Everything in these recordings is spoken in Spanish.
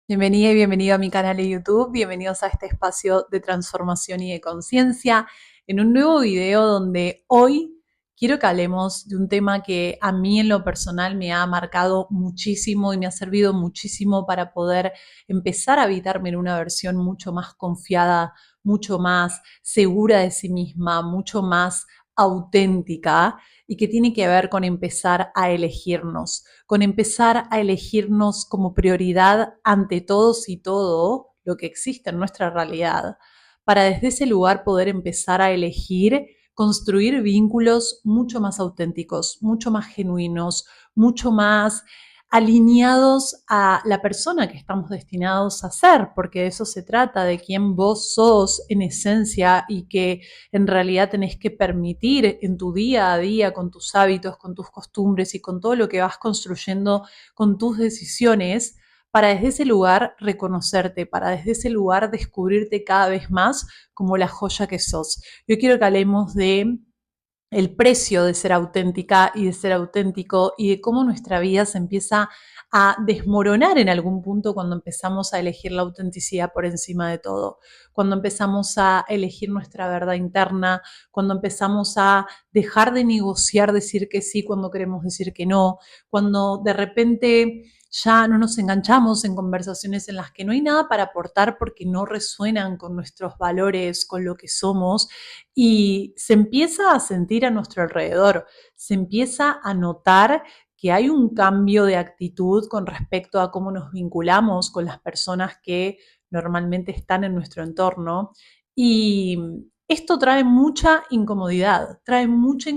Bienvenida y bienvenido a mi canal de YouTube, bienvenidos a este espacio de transformación y de conciencia, en un nuevo video donde hoy quiero que hablemos de un tema que a mí en lo personal me ha marcado muchísimo y me ha servido muchísimo para poder empezar a habitarme en una versión mucho más confiada, mucho más segura de sí misma, mucho más auténtica y que tiene que ver con empezar a elegirnos, con empezar a elegirnos como prioridad ante todos y todo lo que existe en nuestra realidad, para desde ese lugar poder empezar a elegir construir vínculos mucho más auténticos, mucho más genuinos, mucho más alineados a la persona que estamos destinados a ser, porque de eso se trata, de quién vos sos en esencia y que en realidad tenés que permitir en tu día a día, con tus hábitos, con tus costumbres y con todo lo que vas construyendo con tus decisiones, para desde ese lugar reconocerte, para desde ese lugar descubrirte cada vez más como la joya que sos. Yo quiero que hablemos de el precio de ser auténtica y de ser auténtico y de cómo nuestra vida se empieza a desmoronar en algún punto cuando empezamos a elegir la autenticidad por encima de todo, cuando empezamos a elegir nuestra verdad interna, cuando empezamos a dejar de negociar, decir que sí cuando queremos decir que no, cuando de repente ya no nos enganchamos en conversaciones en las que no hay nada para aportar porque no resuenan con nuestros valores, con lo que somos, y se empieza a sentir a nuestro alrededor, se empieza a notar que hay un cambio de actitud con respecto a cómo nos vinculamos con las personas que normalmente están en nuestro entorno. Y esto trae incomodidad, trae mucho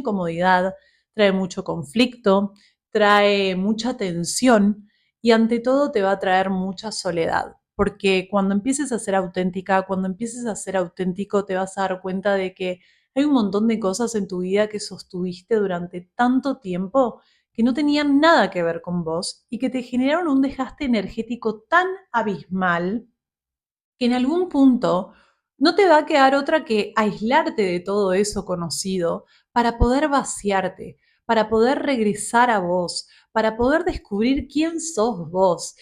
conflicto, trae mucha tensión y ante todo te va a traer mucha soledad. Porque cuando empieces a ser auténtica, cuando empieces a ser auténtico, te vas a dar cuenta de que hay un montón de cosas en tu vida que sostuviste durante tanto tiempo que no tenían nada que ver con vos y que te generaron un desgaste energético tan abismal que en algún punto no te va a quedar otra que aislarte de todo eso conocido para poder vaciarte, para poder regresar a vos, para poder descubrir quién sos vos.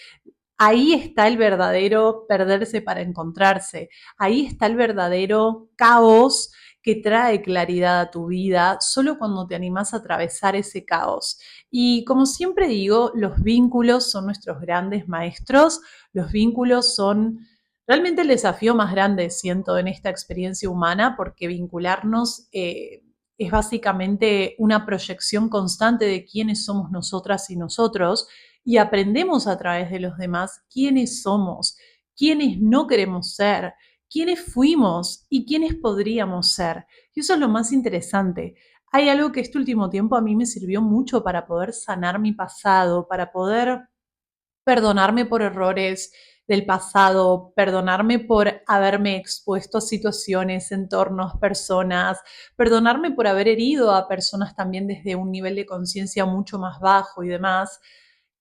Ahí está el verdadero perderse para encontrarse. Ahí está el verdadero caos que trae claridad a tu vida solo cuando te animás a atravesar ese caos. Y como siempre digo, los vínculos son nuestros grandes maestros, los vínculos son realmente el desafío más grande, siento, en esta experiencia humana, porque vincularnos es básicamente una proyección constante de quiénes somos nosotras y nosotros, y aprendemos a través de los demás quiénes somos, quiénes no queremos ser, quiénes fuimos y quiénes podríamos ser. Y eso es lo más interesante. Hay algo que este último tiempo a mí me sirvió mucho para poder sanar mi pasado, para poder perdonarme por errores del pasado, perdonarme por haberme expuesto a situaciones, entornos, personas, perdonarme por haber herido a personas también desde un nivel de conciencia mucho más bajo y demás,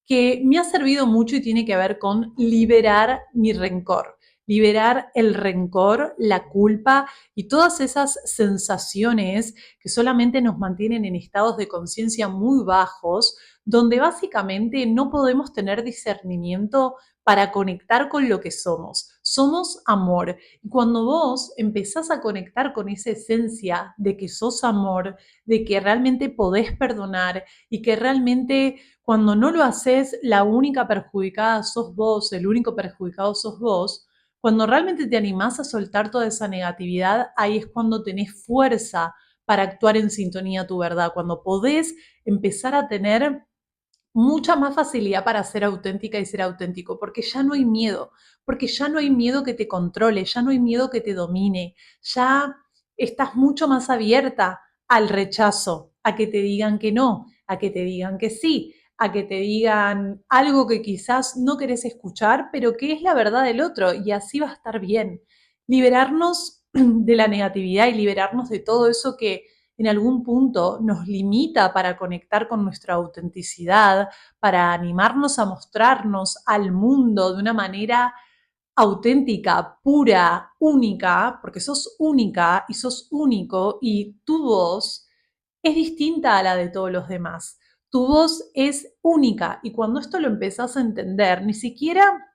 que me ha servido mucho y tiene que ver con liberar mi rencor, liberar el rencor, la culpa y todas esas sensaciones que solamente nos mantienen en estados de conciencia muy bajos, donde básicamente no podemos tener discernimiento para conectar con lo que somos. Somos amor. Y cuando vos empezás a conectar con esa esencia de que sos amor, de que realmente podés perdonar y que realmente cuando no lo haces, la única perjudicada sos vos, el único perjudicado sos vos, cuando realmente te animás a soltar toda esa negatividad, ahí es cuando tenés fuerza para actuar en sintonía a tu verdad, cuando podés empezar a tener mucha más facilidad para ser auténtica y ser auténtico, porque ya no hay miedo, porque ya no hay miedo que te controle, ya no hay miedo que te domine, ya estás mucho más abierta al rechazo, a que te digan que no, a que te digan que sí, a que te digan algo que quizás no querés escuchar, pero que es la verdad del otro y así va a estar bien. Liberarnos de la negatividad y liberarnos de todo eso que en algún punto nos limita para conectar con nuestra autenticidad, para animarnos a mostrarnos al mundo de una manera auténtica, pura, única, porque sos única y sos único y tu voz es distinta a la de todos los demás. Tu voz es única y cuando esto lo empezás a entender, ni siquiera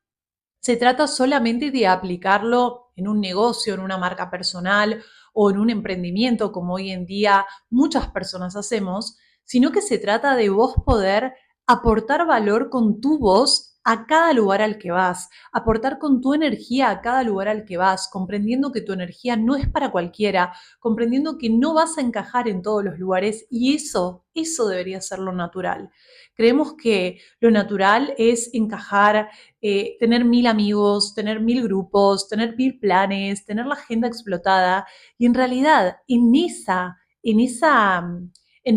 se trata solamente de aplicarlo en un negocio, en una marca personal o en un emprendimiento, como hoy en día muchas personas hacemos, sino que se trata de vos poder aportar valor con tu voz a cada lugar al que vas, aportar con tu energía a cada lugar al que vas, comprendiendo que tu energía no es para cualquiera, comprendiendo que no vas a encajar en todos los lugares y eso debería ser lo natural. Creemos que lo natural es encajar, tener 1000 amigos, tener 1000 grupos, tener 1000 planes, tener la agenda explotada y en realidad en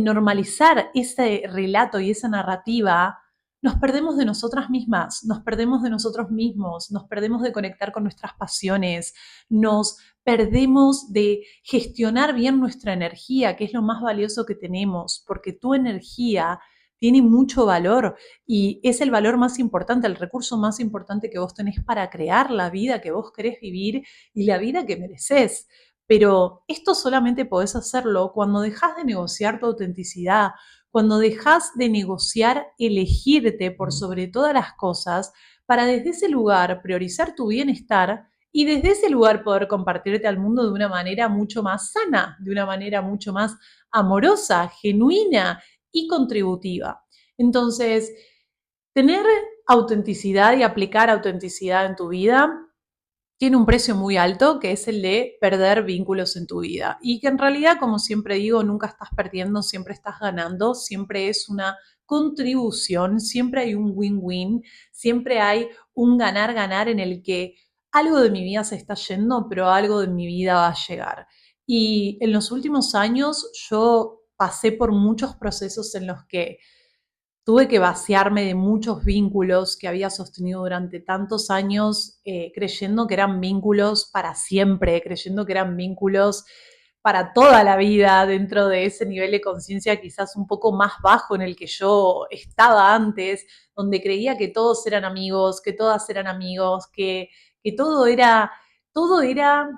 normalizar ese relato y esa narrativa, nos perdemos de nosotras mismas, nos perdemos de nosotros mismos, nos perdemos de conectar con nuestras pasiones, nos perdemos de gestionar bien nuestra energía, que es lo más valioso que tenemos, porque tu energía tiene mucho valor y es el valor más importante, el recurso más importante que vos tenés para crear la vida que vos querés vivir y la vida que mereces. Pero esto solamente podés hacerlo cuando dejas de negociar tu autenticidad, cuando dejas de negociar elegirte por sobre todas las cosas para desde ese lugar priorizar tu bienestar y desde ese lugar poder compartirte al mundo de una manera mucho más sana, de una manera mucho más amorosa, genuina y contributiva. Entonces, tener autenticidad y aplicar autenticidad en tu vida tiene un precio muy alto, que es el de perder vínculos en tu vida. Y que en realidad, como siempre digo, nunca estás perdiendo, siempre estás ganando, siempre es una contribución, siempre hay un win-win, siempre hay un ganar-ganar en el que algo de mi vida se está yendo, pero algo de mi vida va a llegar. Y en los últimos años yo pasé por muchos procesos en los que tuve que vaciarme de muchos vínculos que había sostenido durante tantos años, creyendo que eran vínculos para siempre, creyendo que eran vínculos para toda la vida dentro de ese nivel de conciencia quizás un poco más bajo en el que yo estaba antes, donde creía que todos eran amigos, que todas eran amigos, que todo era todo era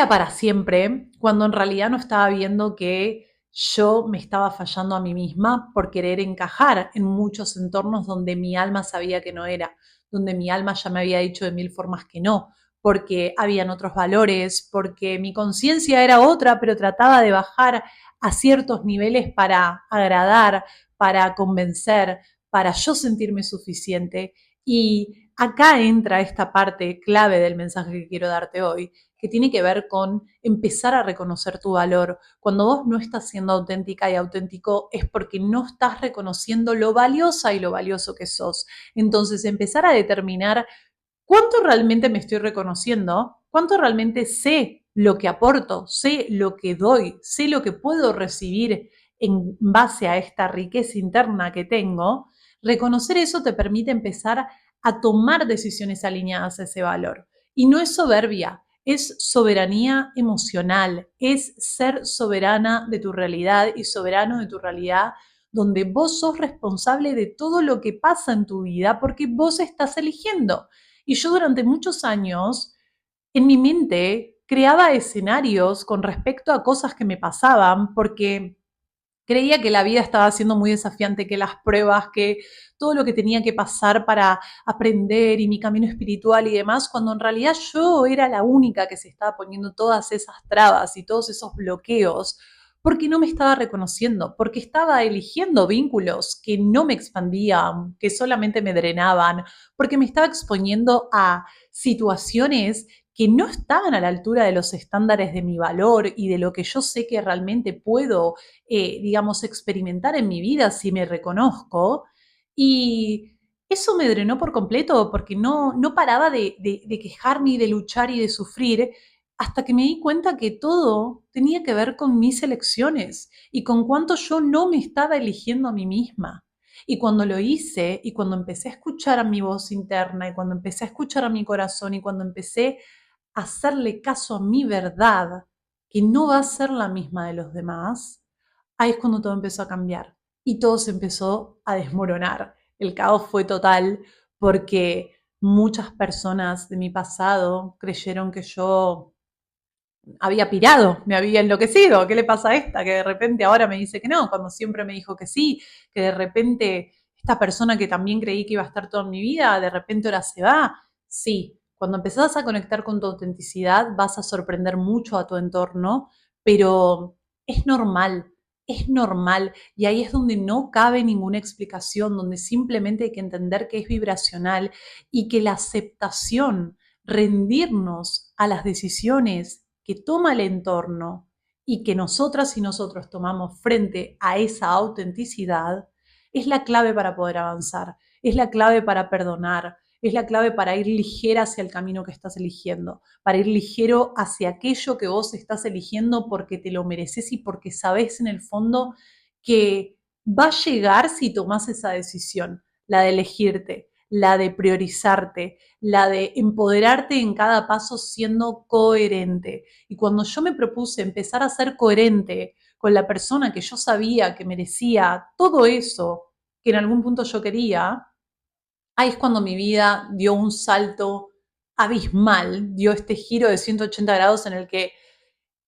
para siempre, cuando en realidad no estaba viendo que yo me estaba fallando a mí misma por querer encajar en muchos entornos donde mi alma sabía que no era, donde mi alma ya me había dicho de 1000 formas que no, porque habían otros valores, porque mi conciencia era otra, pero trataba de bajar a ciertos niveles para agradar, para convencer, para yo sentirme suficiente. Y acá entra esta parte clave del mensaje que quiero darte hoy, que tiene que ver con empezar a reconocer tu valor. Cuando vos no estás siendo auténtica y auténtico es porque no estás reconociendo lo valiosa y lo valioso que sos. Entonces, empezar a determinar cuánto realmente me estoy reconociendo, cuánto realmente sé lo que aporto, sé lo que doy, sé lo que puedo recibir en base a esta riqueza interna que tengo. Reconocer eso te permite empezar a tomar decisiones alineadas a ese valor. Y no es soberbia, es soberanía emocional, es ser soberana de tu realidad y soberano de tu realidad, donde vos sos responsable de todo lo que pasa en tu vida porque vos estás eligiendo. Y yo durante muchos años, en mi mente, creaba escenarios con respecto a cosas que me pasaban porque creía que la vida estaba siendo muy desafiante, que las pruebas, que todo lo que tenía que pasar para aprender y mi camino espiritual y demás, cuando en realidad yo era la única que se estaba poniendo todas esas trabas y todos esos bloqueos, porque no me estaba reconociendo, porque estaba eligiendo vínculos que no me expandían, que solamente me drenaban, porque me estaba exponiendo a situaciones que no estaban a la altura de los estándares de mi valor y de lo que yo sé que realmente puedo digamos, experimentar en mi vida si me reconozco. Y eso me drenó por completo porque no paraba de quejarme y de luchar y de sufrir hasta que me di cuenta que todo tenía que ver con mis elecciones y con cuánto yo no me estaba eligiendo a mí misma. Y cuando lo hice y cuando empecé a escuchar a mi voz interna y cuando empecé a escuchar a mi corazón y cuando empecé a hacerle caso a mi verdad, que no va a ser la misma de los demás, ahí es cuando todo empezó a cambiar y todo se empezó a desmoronar. El caos fue total porque muchas personas de mi pasado creyeron que yo había pirado, me había enloquecido. ¿Qué le pasa a esta? Que de repente ahora me dice que no, cuando siempre me dijo que sí, que de repente esta persona que también creí que iba a estar toda mi vida, de repente ahora se va. Sí, cuando empezás a conectar con tu autenticidad vas a sorprender mucho a tu entorno, pero es normal, es normal. Y ahí es donde no cabe ninguna explicación, donde simplemente hay que entender que es vibracional y que la aceptación, rendirnos a las decisiones que toma el entorno y que nosotras y nosotros tomamos frente a esa autenticidad, es la clave para poder avanzar, es la clave para perdonar, es la clave para ir ligera hacia el camino que estás eligiendo, para ir ligero hacia aquello que vos estás eligiendo porque te lo mereces y porque sabés en el fondo que va a llegar si tomás esa decisión, la de elegirte, la de priorizarte, la de empoderarte en cada paso siendo coherente. Y cuando yo me propuse empezar a ser coherente con la persona que yo sabía que merecía todo eso que en algún punto yo quería, ahí es cuando mi vida dio un salto abismal, dio este giro de 180 grados en el que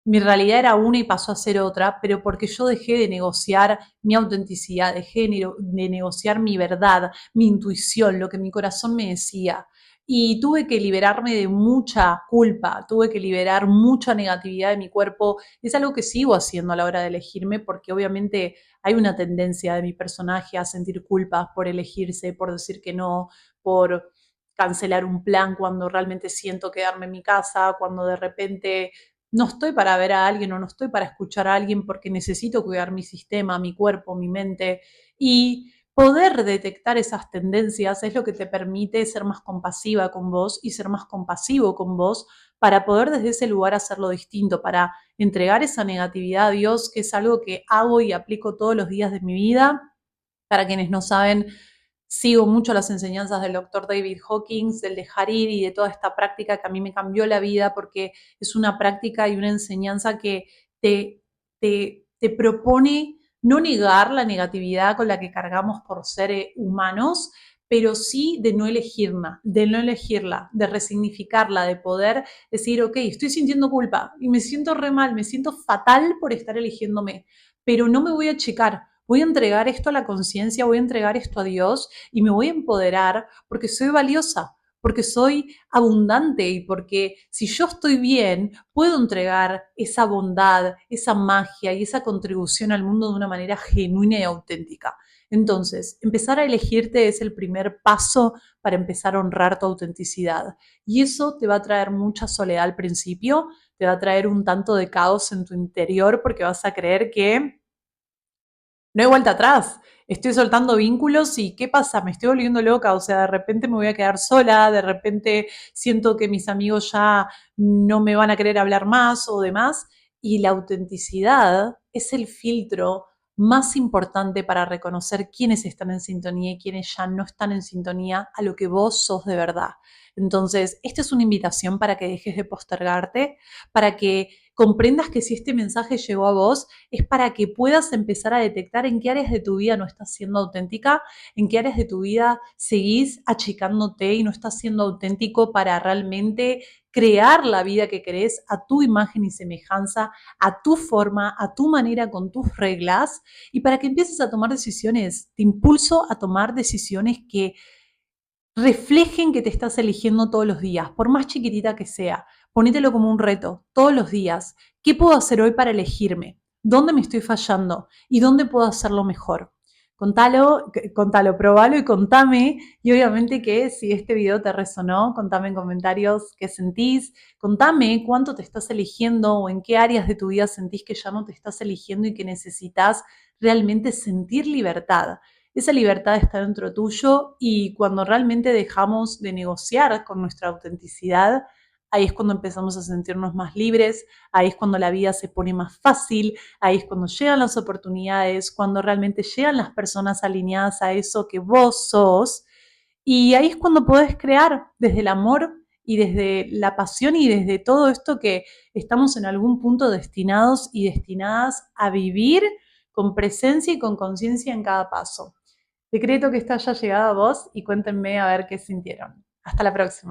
mi realidad era una y pasó a ser otra, pero porque yo dejé de negociar mi autenticidad, dejé de negociar mi verdad, mi intuición, lo que mi corazón me decía. Y tuve que liberarme de mucha culpa, tuve que liberar mucha negatividad de mi cuerpo. Es algo que sigo haciendo a la hora de elegirme porque obviamente hay una tendencia de mi personaje a sentir culpas por elegirse, por decir que no, por cancelar un plan cuando realmente siento quedarme en mi casa, cuando de repente no estoy para ver a alguien o no estoy para escuchar a alguien porque necesito cuidar mi sistema, mi cuerpo, mi mente. Y poder detectar esas tendencias es lo que te permite ser más compasiva con vos y ser más compasivo con vos para poder desde ese lugar hacerlo distinto, para entregar esa negatividad a Dios, que es algo que hago y aplico todos los días de mi vida. Para quienes no saben, sigo mucho las enseñanzas del doctor David Hawkins, del dejar ir y de toda esta práctica que a mí me cambió la vida porque es una práctica y una enseñanza que te propone no negar la negatividad con la que cargamos por ser humanos, pero sí de no elegirla, de resignificarla, de poder decir, ok, estoy sintiendo culpa y me siento re mal, me siento fatal por estar eligiéndome, pero no me voy a achicar, voy a entregar esto a la conciencia, voy a entregar esto a Dios y me voy a empoderar porque soy valiosa, porque soy abundante y porque si yo estoy bien, puedo entregar esa bondad, esa magia y esa contribución al mundo de una manera genuina y auténtica. Entonces, empezar a elegirte es el primer paso para empezar a honrar tu autenticidad. Y eso te va a traer mucha soledad al principio, te va a traer un tanto de caos en tu interior porque vas a creer que no hay vuelta atrás. Estoy soltando vínculos y ¿qué pasa? Me estoy volviendo loca, o sea, de repente me voy a quedar sola, de repente siento que mis amigos ya no me van a querer hablar más o demás. Y la autenticidad es el filtro más importante para reconocer quiénes están en sintonía y quiénes ya no están en sintonía a lo que vos sos de verdad. Entonces, esta es una invitación para que dejes de postergarte, para que comprendas que si este mensaje llegó a vos, es para que puedas empezar a detectar en qué áreas de tu vida no estás siendo auténtica, en qué áreas de tu vida seguís achicándote y no estás siendo auténtico para realmente crear la vida que querés a tu imagen y semejanza, a tu forma, a tu manera, con tus reglas, y para que empieces a tomar decisiones. Te impulso a tomar decisiones que reflejen que te estás eligiendo todos los días, por más chiquitita que sea. Ponételo como un reto, todos los días. ¿Qué puedo hacer hoy para elegirme? ¿Dónde me estoy fallando? ¿Y dónde puedo hacerlo mejor? Contalo, probalo y contame. Y obviamente que si este video te resonó, contame en comentarios qué sentís. Contame cuánto te estás eligiendo o en qué áreas de tu vida sentís que ya no te estás eligiendo y que necesitas realmente sentir libertad. Esa libertad está dentro tuyo y cuando realmente dejamos de negociar con nuestra autenticidad, ahí es cuando empezamos a sentirnos más libres, ahí es cuando la vida se pone más fácil, ahí es cuando llegan las oportunidades, cuando realmente llegan las personas alineadas a eso que vos sos. Y ahí es cuando podés crear desde el amor y desde la pasión y desde todo esto que estamos en algún punto destinados y destinadas a vivir con presencia y con conciencia en cada paso. Decreto que esta haya llegado a vos y cuéntenme a ver qué sintieron. Hasta la próxima.